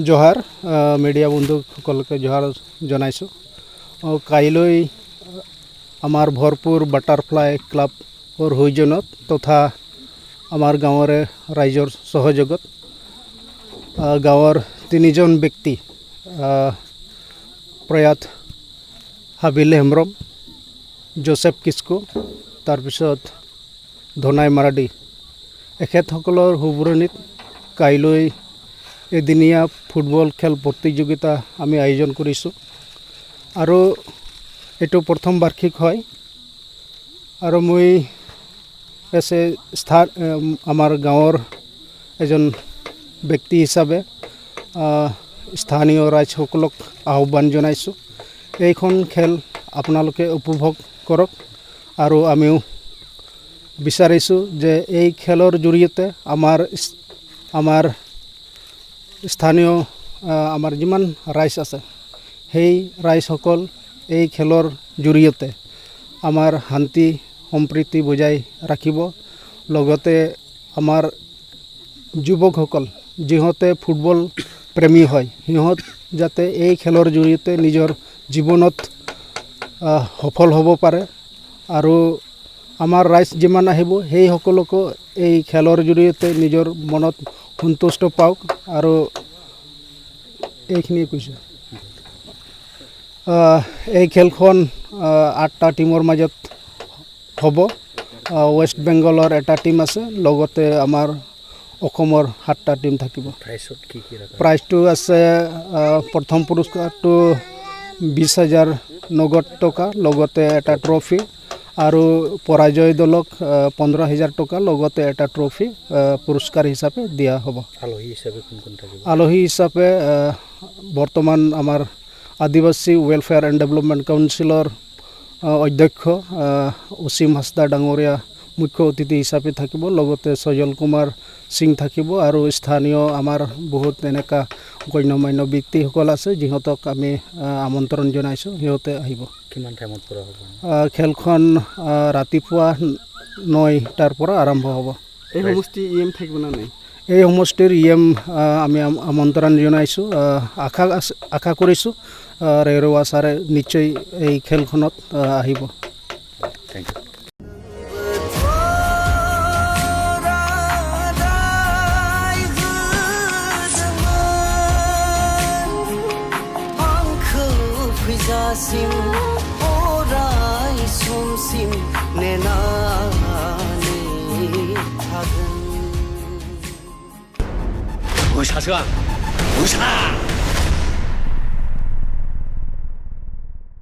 जोहार मीडिया बंधु सकलके जोहार जनाइছো काइলৈ आमार भरपूर बाटारफ्लाई क्लाबर हुईजनत तथा आमार गाँवरे राइजर सहयोगत गाँवर तीनिजन व्यक्ति प्रयात हाबिल हेम्ब्रम जोसेफ किस्कु तारपिছত धनाई माराडी एखेतসকলৰ हुबुरनित काइলৈ एदिनिया फुटबल खेल प्रतियोगिता आमी आयोजन करिছো आरो एटो प्रथम बार्षिक হয় आरो মই एसे आमार गाँवर एजन व्यक्ति हिसाबे स्थानीय राइजসকলক आह्वान जनाइছো এইখন खेल आपनालोके उपभोग करक आरो आमिও বিচাৰিছো যে এই খেলৰ জৰিয়তে আমাৰ স্থানীয় আমাৰ যিমান ৰাইজ আছে সেই ৰাইজসকল এই খেলৰ জৰিয়তে আমাৰ শান্তি সম্প্ৰীতি বজাই ৰাখিব লগতে আমাৰ যুৱকসকল যিহতে ফুটবল প্ৰেমী হয় সিহঁত যাতে এই খেলৰ জৰিয়তে নিজৰ জীৱনত সফল হ'ব পাৰে আৰু आमार राइज जिमान आहिबो हेई हकलको এই খেলৰ জৰিয়তে নিজৰ মনত সন্তুষ্ট পাওক আৰু এইখিনি কৈছো এই খেলখন 8টা টিমৰ মাজত হ'ব ওয়েস্ট বেংগলৰ এটা টিম আছে লগতে আমাৰ অসমৰ 7টা টিম থাকিব প্ৰাইজত কি কি ৰাখা প্ৰাইজটো আছে প্ৰথম পুৰস্কাৰটো 20000 নগদ টকা লগতে এটা ট্ৰফি आरो पराजय दलक 15000 टका लगते एटा ट्रफी पुरस्कार हिसाबे दिया हबो आलोही हिसाबे कोन थाकिबो आलोही हिसाबे बर्तमान आमार आदिवासी वेलफेयर एंड डेवलपमेंट काउंसिलर अध्यक्ष उसीम हासदा डांगरिया मुख्य अतिथि हिसाबे थाकिबो लगते सजल कुमार सिंह थाकिबो आरो स्थानीय आमार बहुत एनेका गण्यमान्य व्यक्ति सकल আছে जिहतक आमी आमंत्रण जनाइছো हिहते आहिबो किमान टाइमत পৰা হ'ব খেলখন ৰাতিপুৱা 9টাৰ পৰা আৰম্ভ হ'ব এই সমষ্টি ইএম থাকিব না নাই এই সমষ্টিৰ ইএম আমি আমন্ত্ৰণ জনাইছো আশা কৰিছো ৰেৰৱা সাৰে নিশ্চয় এই খেলখনত আহিব thank you Sim orai somsim nenane thagan 我下车，不下。